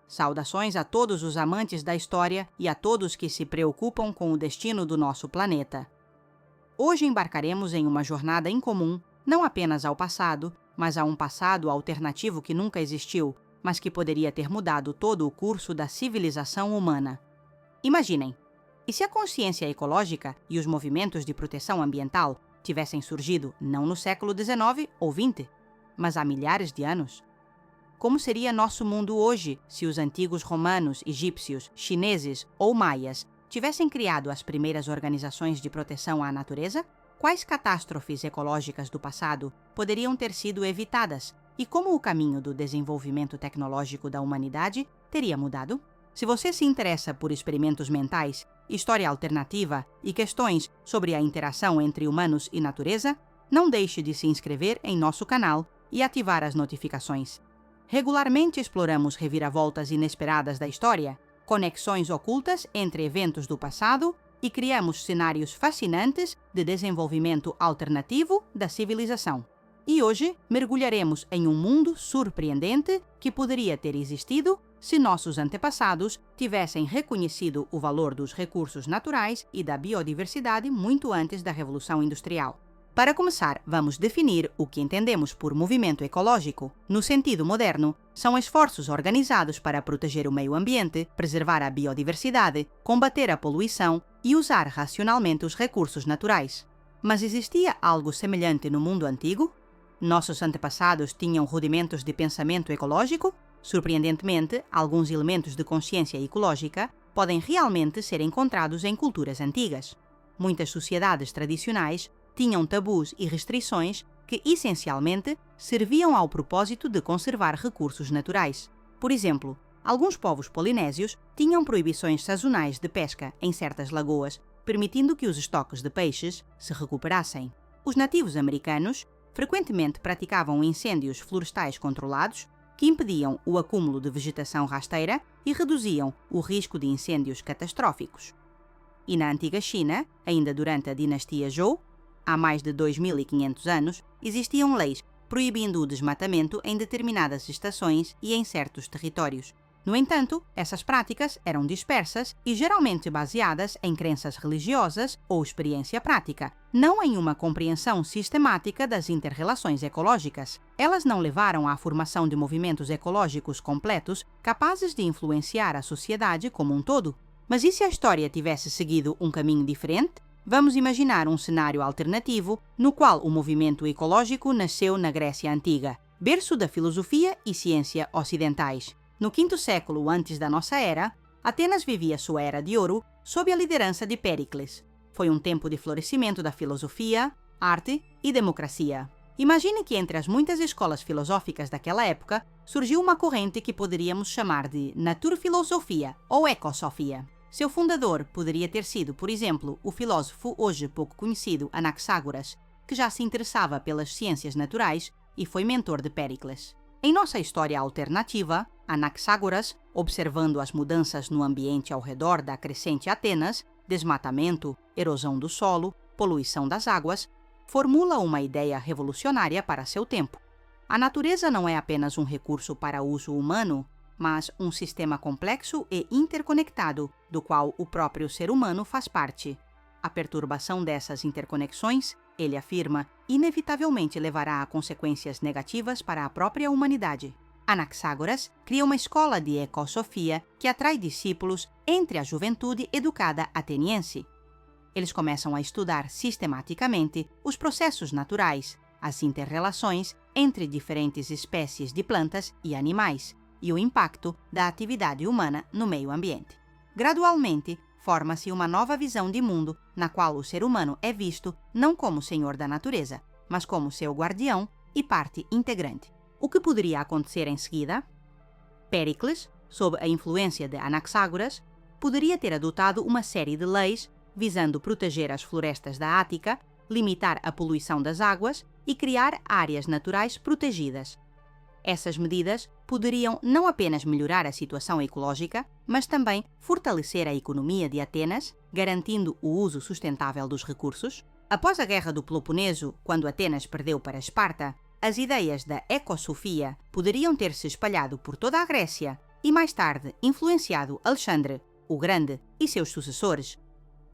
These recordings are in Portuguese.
Saudações a todos os amantes da história e a todos que se preocupam com o destino do nosso planeta. Hoje embarcaremos em uma jornada incomum, não apenas ao passado, mas a um passado alternativo que nunca existiu, mas que poderia ter mudado todo o curso da civilização humana. Imaginem, e se a consciência ecológica e os movimentos de proteção ambiental tivessem surgido não no século XIX ou XX, mas há milhares de anos? Como seria nosso mundo hoje se os antigos romanos, egípcios, chineses ou maias tivessem criado as primeiras organizações de proteção à natureza? Quais catástrofes ecológicas do passado poderiam ter sido evitadas e como o caminho do desenvolvimento tecnológico da humanidade teria mudado? Se você se interessa por experimentos mentais, história alternativa e questões sobre a interação entre humanos e natureza, não deixe de se inscrever em nosso canal e ativar as notificações. Regularmente exploramos reviravoltas inesperadas da história, conexões ocultas entre eventos do passado e criamos cenários fascinantes de desenvolvimento alternativo da civilização. E hoje mergulharemos em um mundo surpreendente que poderia ter existido se nossos antepassados tivessem reconhecido o valor dos recursos naturais e da biodiversidade muito antes da Revolução Industrial. Para começar, vamos definir o que entendemos por movimento ecológico. No sentido moderno, são esforços organizados para proteger o meio ambiente, preservar a biodiversidade, combater a poluição e usar racionalmente os recursos naturais. Mas existia algo semelhante no mundo antigo? Nossos antepassados tinham rudimentos de pensamento ecológico? Surpreendentemente, alguns elementos de consciência ecológica podem realmente ser encontrados em culturas antigas. Muitas sociedades tradicionais tinham tabus e restrições que, essencialmente, serviam ao propósito de conservar recursos naturais. Por exemplo, alguns povos polinésios tinham proibições sazonais de pesca em certas lagoas, permitindo que os estoques de peixes se recuperassem. Os nativos americanos frequentemente praticavam incêndios florestais controlados, que impediam o acúmulo de vegetação rasteira e reduziam o risco de incêndios catastróficos. E na antiga China, ainda durante a dinastia Zhou, há mais de 2.500 anos, existiam leis proibindo o desmatamento em determinadas estações e em certos territórios. No entanto, essas práticas eram dispersas e geralmente baseadas em crenças religiosas ou experiência prática, não em uma compreensão sistemática das inter-relações ecológicas. Elas não levaram à formação de movimentos ecológicos completos capazes de influenciar a sociedade como um todo. Mas e se a história tivesse seguido um caminho diferente? Vamos imaginar um cenário alternativo no qual o movimento ecológico nasceu na Grécia Antiga, berço da filosofia e ciência ocidentais. No quinto século antes da nossa era, Atenas vivia sua era de ouro sob a liderança de Péricles. Foi um tempo de florescimento da filosofia, arte e democracia. Imagine que entre as muitas escolas filosóficas daquela época surgiu uma corrente que poderíamos chamar de naturfilosofia ou ecosofia. Seu fundador poderia ter sido, por exemplo, o filósofo hoje pouco conhecido Anaxágoras, que já se interessava pelas ciências naturais e foi mentor de Péricles. Em nossa história alternativa, Anaxágoras, observando as mudanças no ambiente ao redor da crescente Atenas, desmatamento, erosão do solo, poluição das águas, formula uma ideia revolucionária para seu tempo. A natureza não é apenas um recurso para uso humano, mas um sistema complexo e interconectado, do qual o próprio ser humano faz parte. A perturbação dessas interconexões, ele afirma, inevitavelmente levará a consequências negativas para a própria humanidade. Anaxágoras cria uma escola de ecosofia que atrai discípulos entre a juventude educada ateniense. Eles começam a estudar sistematicamente os processos naturais, as inter-relações entre diferentes espécies de plantas e animais, e o impacto da atividade humana no meio ambiente. Gradualmente, forma-se uma nova visão de mundo na qual o ser humano é visto não como senhor da natureza, mas como seu guardião e parte integrante. O que poderia acontecer em seguida? Péricles, sob a influência de Anaxágoras, poderia ter adotado uma série de leis visando proteger as florestas da Ática, limitar a poluição das águas e criar áreas naturais protegidas. Essas medidas poderiam não apenas melhorar a situação ecológica, mas também fortalecer a economia de Atenas, garantindo o uso sustentável dos recursos. Após a Guerra do Peloponeso, quando Atenas perdeu para Esparta, as ideias da ecosofia poderiam ter se espalhado por toda a Grécia e mais tarde influenciado Alexandre, o Grande, e seus sucessores.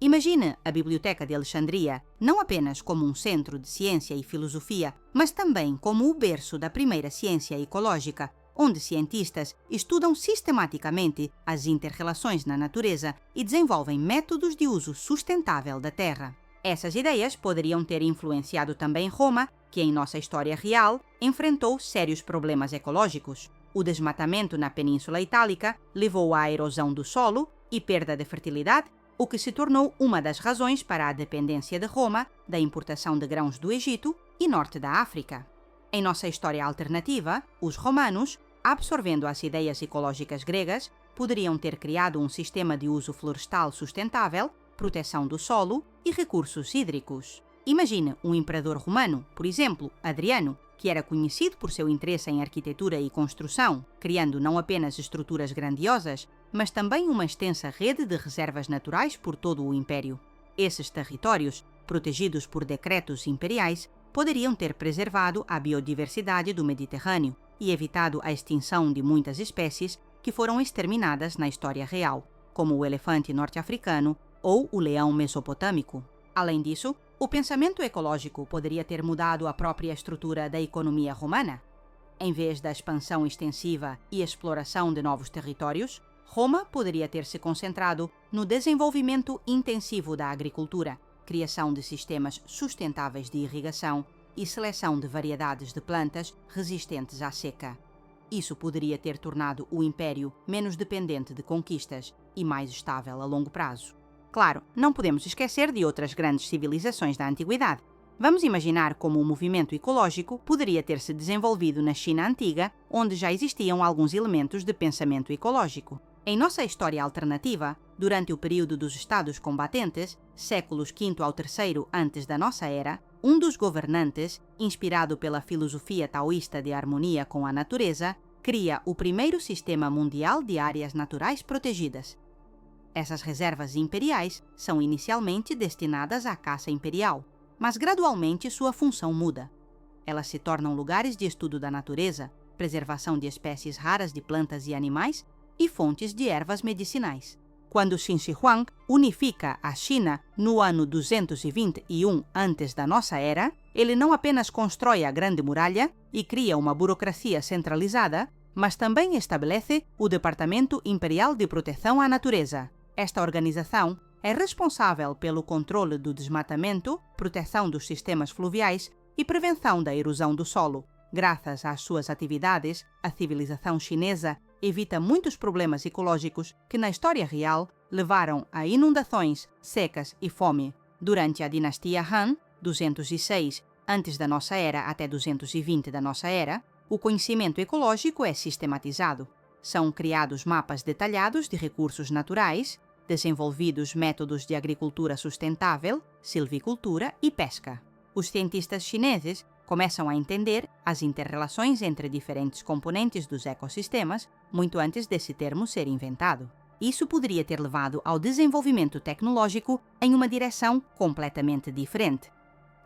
Imagine a Biblioteca de Alexandria não apenas como um centro de ciência e filosofia, mas também como o berço da primeira ciência ecológica, onde cientistas estudam sistematicamente as inter-relações na natureza e desenvolvem métodos de uso sustentável da Terra. Essas ideias poderiam ter influenciado também Roma, que em nossa história real enfrentou sérios problemas ecológicos. O desmatamento na Península Itálica levou à erosão do solo e perda de fertilidade, o que se tornou uma das razões para a dependência de Roma da importação de grãos do Egito e norte da África. Em nossa história alternativa, os romanos, absorvendo as ideias ecológicas gregas, poderiam ter criado um sistema de uso florestal sustentável, proteção do solo e recursos hídricos. Imagine um imperador romano, por exemplo, Adriano, que era conhecido por seu interesse em arquitetura e construção, criando não apenas estruturas grandiosas, mas também uma extensa rede de reservas naturais por todo o Império. Esses territórios, protegidos por decretos imperiais, poderiam ter preservado a biodiversidade do Mediterrâneo e evitado a extinção de muitas espécies que foram exterminadas na história real, como o elefante norte-africano ou o leão mesopotâmico. Além disso, o pensamento ecológico poderia ter mudado a própria estrutura da economia romana. Em vez da expansão extensiva e exploração de novos territórios, Roma poderia ter se concentrado no desenvolvimento intensivo da agricultura, criação de sistemas sustentáveis de irrigação e seleção de variedades de plantas resistentes à seca. Isso poderia ter tornado o Império menos dependente de conquistas e mais estável a longo prazo. Claro, não podemos esquecer de outras grandes civilizações da Antiguidade. Vamos imaginar como o movimento ecológico poderia ter se desenvolvido na China antiga, onde já existiam alguns elementos de pensamento ecológico. Em nossa história alternativa, durante o período dos Estados combatentes, séculos V ao III antes da nossa era, um dos governantes, inspirado pela filosofia taoísta de harmonia com a natureza, cria o primeiro sistema mundial de áreas naturais protegidas. Essas reservas imperiais são inicialmente destinadas à caça imperial, mas gradualmente sua função muda. Elas se tornam lugares de estudo da natureza, preservação de espécies raras de plantas e animais e fontes de ervas medicinais. Quando Qin Shi Huang unifica a China no ano 221 antes da nossa era, ele não apenas constrói a Grande Muralha e cria uma burocracia centralizada, mas também estabelece o Departamento Imperial de Proteção à Natureza. Esta organização é responsável pelo controle do desmatamento, proteção dos sistemas fluviais e prevenção da erosão do solo. Graças às suas atividades, a civilização chinesa evita muitos problemas ecológicos que na história real levaram a inundações, secas e fome. Durante a dinastia Han, 206 antes da nossa era até 220 da nossa era, o conhecimento ecológico é sistematizado. São criados mapas detalhados de recursos naturais, desenvolvidos métodos de agricultura sustentável, silvicultura e pesca. Os cientistas chineses começam a entender as inter-relações entre diferentes componentes dos ecossistemas muito antes desse termo ser inventado. Isso poderia ter levado ao desenvolvimento tecnológico em uma direção completamente diferente.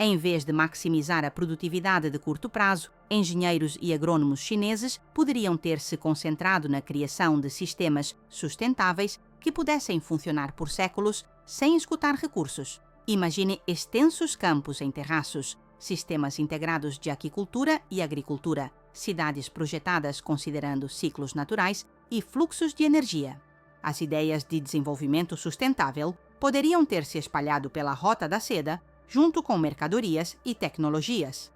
Em vez de maximizar a produtividade de curto prazo, engenheiros e agrônomos chineses poderiam ter se concentrado na criação de sistemas sustentáveis que pudessem funcionar por séculos sem esgotar recursos. Imagine extensos campos em terraços, sistemas integrados de aquicultura e agricultura, cidades projetadas considerando ciclos naturais e fluxos de energia. As ideias de desenvolvimento sustentável poderiam ter se espalhado pela Rota da Seda, junto com mercadorias e tecnologias.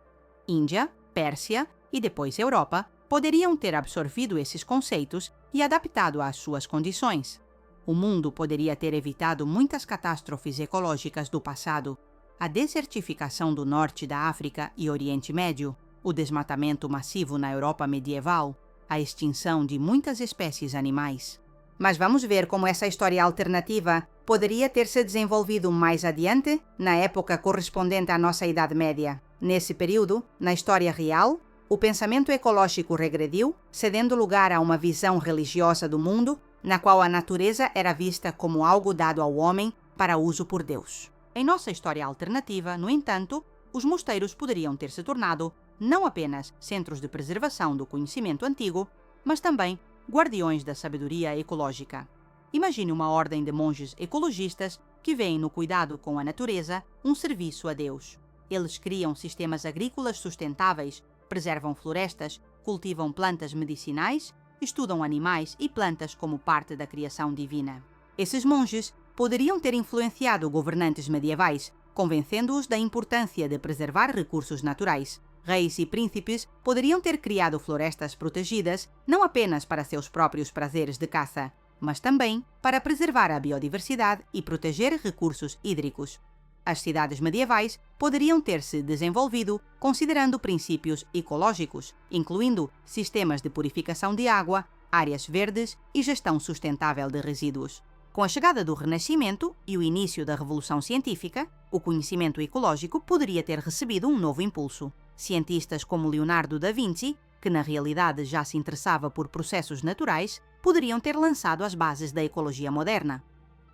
Índia, Pérsia e depois Europa poderiam ter absorvido esses conceitos e adaptado às suas condições. O mundo poderia ter evitado muitas catástrofes ecológicas do passado, a desertificação do norte da África e Oriente Médio, o desmatamento massivo na Europa medieval, a extinção de muitas espécies animais. Mas vamos ver como essa história alternativa poderia ter se desenvolvido mais adiante, na época correspondente à nossa Idade Média. Nesse período, na história real, o pensamento ecológico regrediu, cedendo lugar a uma visão religiosa do mundo, na qual a natureza era vista como algo dado ao homem para uso por Deus. Em nossa história alternativa, no entanto, os mosteiros poderiam ter se tornado não apenas centros de preservação do conhecimento antigo, mas também guardiões da sabedoria ecológica. Imagine uma ordem de monges ecologistas que veem no cuidado com a natureza um serviço a Deus. Eles criam sistemas agrícolas sustentáveis, preservam florestas, cultivam plantas medicinais, estudam animais e plantas como parte da criação divina. Esses monges poderiam ter influenciado governantes medievais, convencendo-os da importância de preservar recursos naturais. Reis e príncipes poderiam ter criado florestas protegidas não apenas para seus próprios prazeres de caça, mas também para preservar a biodiversidade e proteger recursos hídricos. As cidades medievais poderiam ter se desenvolvido considerando princípios ecológicos, incluindo sistemas de purificação de água, áreas verdes e gestão sustentável de resíduos. Com a chegada do Renascimento e o início da Revolução Científica, o conhecimento ecológico poderia ter recebido um novo impulso. Cientistas como Leonardo da Vinci, que na realidade já se interessava por processos naturais, poderiam ter lançado as bases da ecologia moderna.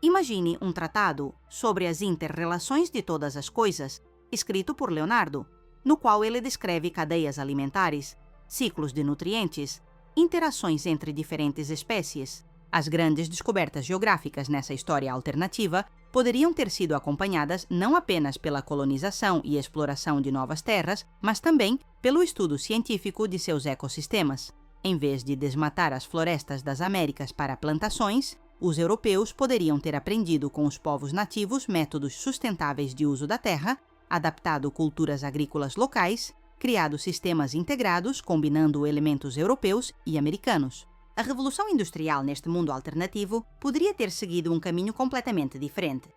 Imagine um tratado sobre as inter-relações de todas as coisas, escrito por Leonardo, no qual ele descreve cadeias alimentares, ciclos de nutrientes, interações entre diferentes espécies. As grandes descobertas geográficas nessa história alternativa poderiam ter sido acompanhadas não apenas pela colonização e exploração de novas terras, mas também pelo estudo científico de seus ecossistemas. Em vez de desmatar as florestas das Américas para plantações, os europeus poderiam ter aprendido com os povos nativos métodos sustentáveis de uso da terra, adaptado culturas agrícolas locais, criado sistemas integrados combinando elementos europeus e americanos. A Revolução Industrial neste mundo alternativo poderia ter seguido um caminho completamente diferente.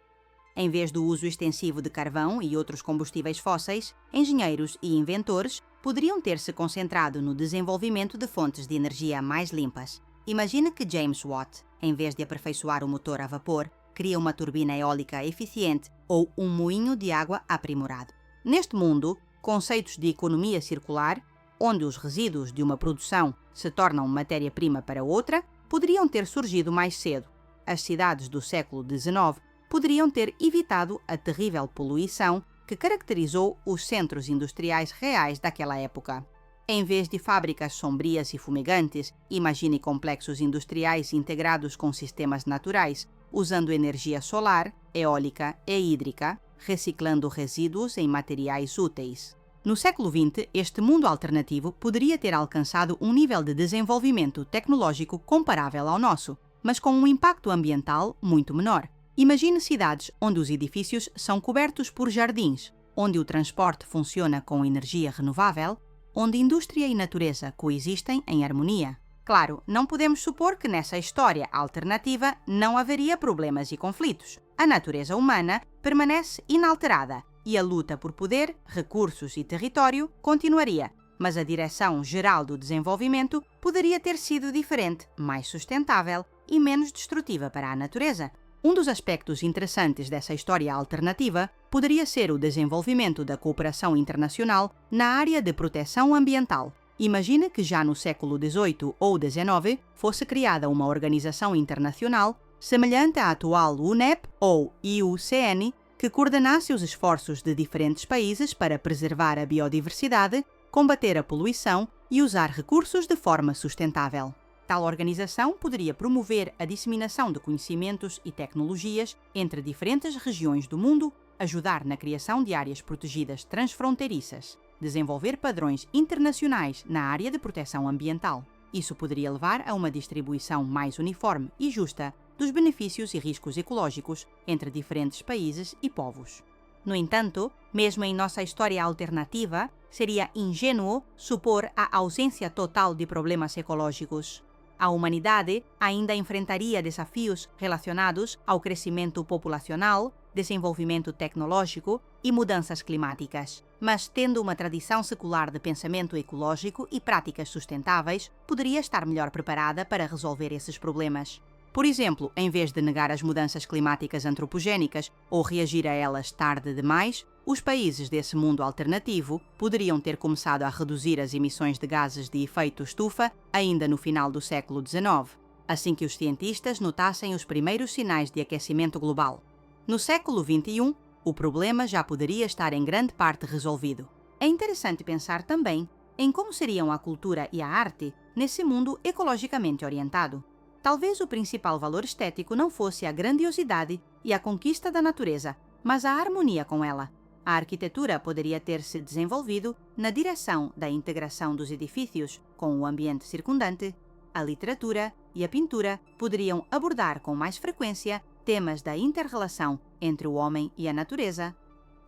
Em vez do uso extensivo de carvão e outros combustíveis fósseis, engenheiros e inventores poderiam ter se concentrado no desenvolvimento de fontes de energia mais limpas. Imagine que James Watt, em vez de aperfeiçoar o motor a vapor, cria uma turbina eólica eficiente ou um moinho de água aprimorado. Neste mundo, conceitos de economia circular, onde os resíduos de uma produção se tornam matéria-prima para outra, poderiam ter surgido mais cedo. As cidades do século XIX poderiam ter evitado a terrível poluição que caracterizou os centros industriais reais daquela época. Em vez de fábricas sombrias e fumegantes, imagine complexos industriais integrados com sistemas naturais, usando energia solar, eólica e hídrica, reciclando resíduos em materiais úteis. No século XX, este mundo alternativo poderia ter alcançado um nível de desenvolvimento tecnológico comparável ao nosso, mas com um impacto ambiental muito menor. Imagine cidades onde os edifícios são cobertos por jardins, onde o transporte funciona com energia renovável, onde indústria e natureza coexistem em harmonia. Claro, não podemos supor que nessa história alternativa não haveria problemas e conflitos. A natureza humana permanece inalterada e a luta por poder, recursos e território continuaria, mas a direção geral do desenvolvimento poderia ter sido diferente, mais sustentável e menos destrutiva para a natureza. Um dos aspectos interessantes dessa história alternativa poderia ser o desenvolvimento da cooperação internacional na área de proteção ambiental. Imagine que já no século XVIII ou XIX fosse criada uma organização internacional semelhante à atual UNEP ou IUCN, que coordenasse os esforços de diferentes países para preservar a biodiversidade, combater a poluição e usar recursos de forma sustentável. Tal organização poderia promover a disseminação de conhecimentos e tecnologias entre diferentes regiões do mundo, ajudar na criação de áreas protegidas transfronteiriças, desenvolver padrões internacionais na área de proteção ambiental. Isso poderia levar a uma distribuição mais uniforme e justa dos benefícios e riscos ecológicos entre diferentes países e povos. No entanto, mesmo em nossa história alternativa, seria ingênuo supor a ausência total de problemas ecológicos. A humanidade ainda enfrentaria desafios relacionados ao crescimento populacional, desenvolvimento tecnológico e mudanças climáticas. Mas, tendo uma tradição secular de pensamento ecológico e práticas sustentáveis, poderia estar melhor preparada para resolver esses problemas. Por exemplo, em vez de negar as mudanças climáticas antropogénicas ou reagir a elas tarde demais, os países desse mundo alternativo poderiam ter começado a reduzir as emissões de gases de efeito estufa ainda no final do século XIX, assim que os cientistas notassem os primeiros sinais de aquecimento global. No século XXI, o problema já poderia estar em grande parte resolvido. É interessante pensar também em como seriam a cultura e a arte nesse mundo ecologicamente orientado. Talvez o principal valor estético não fosse a grandiosidade e a conquista da natureza, mas a harmonia com ela. A arquitetura poderia ter se desenvolvido na direção da integração dos edifícios com o ambiente circundante. A literatura e a pintura poderiam abordar com mais frequência temas da inter-relação entre o homem e a natureza.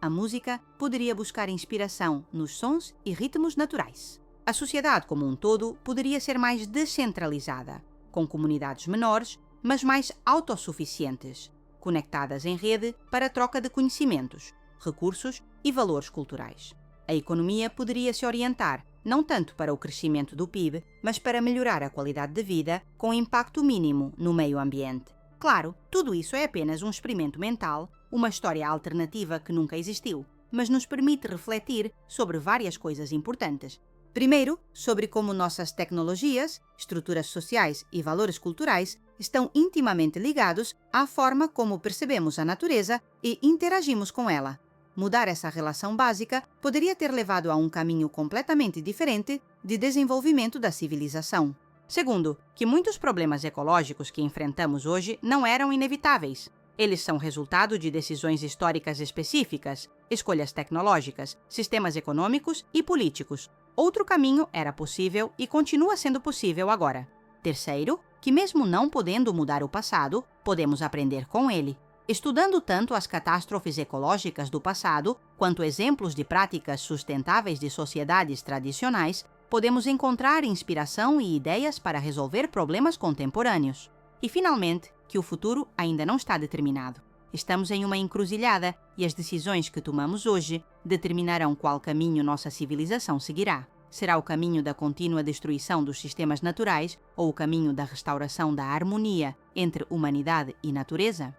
A música poderia buscar inspiração nos sons e ritmos naturais. A sociedade como um todo poderia ser mais descentralizada, com comunidades menores, mas mais autossuficientes, conectadas em rede para a troca de conhecimentos, recursos e valores culturais. A economia poderia se orientar não tanto para o crescimento do PIB, mas para melhorar a qualidade de vida com impacto mínimo no meio ambiente. Claro, tudo isso é apenas um experimento mental, uma história alternativa que nunca existiu, mas nos permite refletir sobre várias coisas importantes. Primeiro, sobre como nossas tecnologias, estruturas sociais e valores culturais estão intimamente ligados à forma como percebemos a natureza e interagimos com ela. Mudar essa relação básica poderia ter levado a um caminho completamente diferente de desenvolvimento da civilização. Segundo, que muitos problemas ecológicos que enfrentamos hoje não eram inevitáveis. Eles são resultado de decisões históricas específicas, escolhas tecnológicas, sistemas econômicos e políticos. Outro caminho era possível e continua sendo possível agora. Terceiro, que mesmo não podendo mudar o passado, podemos aprender com ele. Estudando tanto as catástrofes ecológicas do passado, quanto exemplos de práticas sustentáveis de sociedades tradicionais, podemos encontrar inspiração e ideias para resolver problemas contemporâneos. E, finalmente, que o futuro ainda não está determinado. Estamos em uma encruzilhada e as decisões que tomamos hoje determinarão qual caminho nossa civilização seguirá. Será o caminho da contínua destruição dos sistemas naturais ou o caminho da restauração da harmonia entre humanidade e natureza?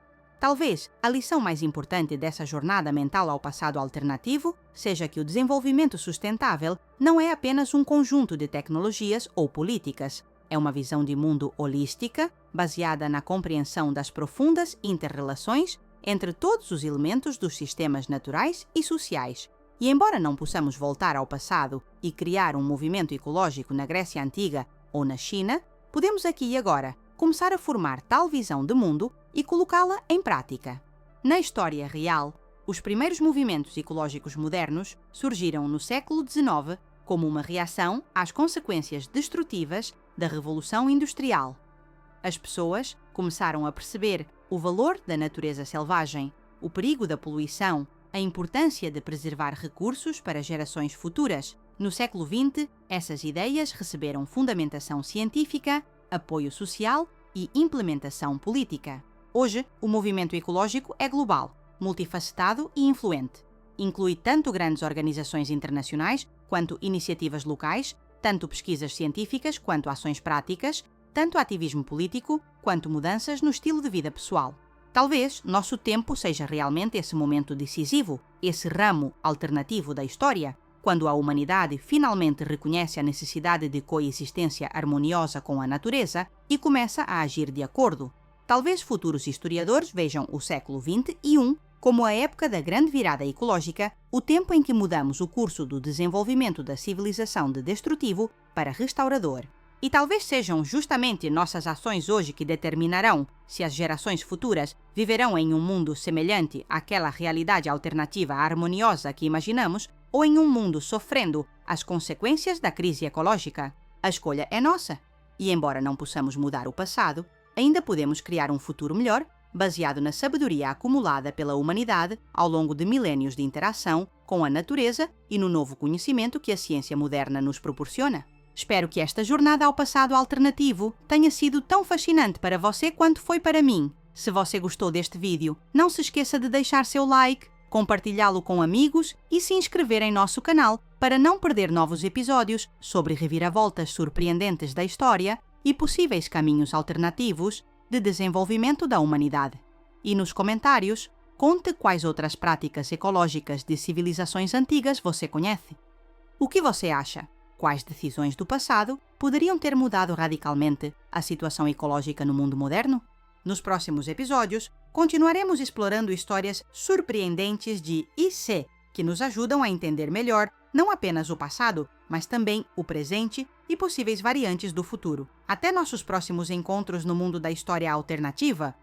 Talvez a lição mais importante dessa jornada mental ao passado alternativo seja que o desenvolvimento sustentável não é apenas um conjunto de tecnologias ou políticas. É uma visão de mundo holística, baseada na compreensão das profundas inter-relações entre todos os elementos dos sistemas naturais e sociais. E embora não possamos voltar ao passado e criar um movimento ecológico na Grécia Antiga ou na China, podemos aqui e agora começar a formar tal visão de mundo e colocá-la em prática. Na história real, os primeiros movimentos ecológicos modernos surgiram no século XIX como uma reação às consequências destrutivas da Revolução Industrial. As pessoas começaram a perceber o valor da natureza selvagem, o perigo da poluição, a importância de preservar recursos para gerações futuras. No século XX, essas ideias receberam fundamentação científica, apoio social e implementação política. Hoje, o movimento ecológico é global, multifacetado e influente. Inclui tanto grandes organizações internacionais quanto iniciativas locais, tanto pesquisas científicas quanto ações práticas, tanto ativismo político quanto mudanças no estilo de vida pessoal. Talvez nosso tempo seja realmente esse momento decisivo, esse ramo alternativo da história, quando a humanidade finalmente reconhece a necessidade de coexistência harmoniosa com a natureza e começa a agir de acordo. Talvez futuros historiadores vejam o século XXI como a época da grande virada ecológica, o tempo em que mudamos o curso do desenvolvimento da civilização de destrutivo para restaurador. E talvez sejam justamente nossas ações hoje que determinarão se as gerações futuras viverão em um mundo semelhante àquela realidade alternativa harmoniosa que imaginamos ou em um mundo sofrendo as consequências da crise ecológica. A escolha é nossa. E embora não possamos mudar o passado, ainda podemos criar um futuro melhor, baseado na sabedoria acumulada pela humanidade ao longo de milénios de interação com a natureza e no novo conhecimento que a ciência moderna nos proporciona. Espero que esta jornada ao passado alternativo tenha sido tão fascinante para você quanto foi para mim. Se você gostou deste vídeo, não se esqueça de deixar seu like, compartilhá-lo com amigos e se inscrever em nosso canal para não perder novos episódios sobre reviravoltas surpreendentes da história e possíveis caminhos alternativos de desenvolvimento da humanidade. E nos comentários, conte quais outras práticas ecológicas de civilizações antigas você conhece. O que você acha? Quais decisões do passado poderiam ter mudado radicalmente a situação ecológica no mundo moderno? Nos próximos episódios, continuaremos explorando histórias surpreendentes de IC que nos ajudam a entender melhor não apenas o passado, mas também o presente e possíveis variantes do futuro. Até nossos próximos encontros no mundo da história alternativa!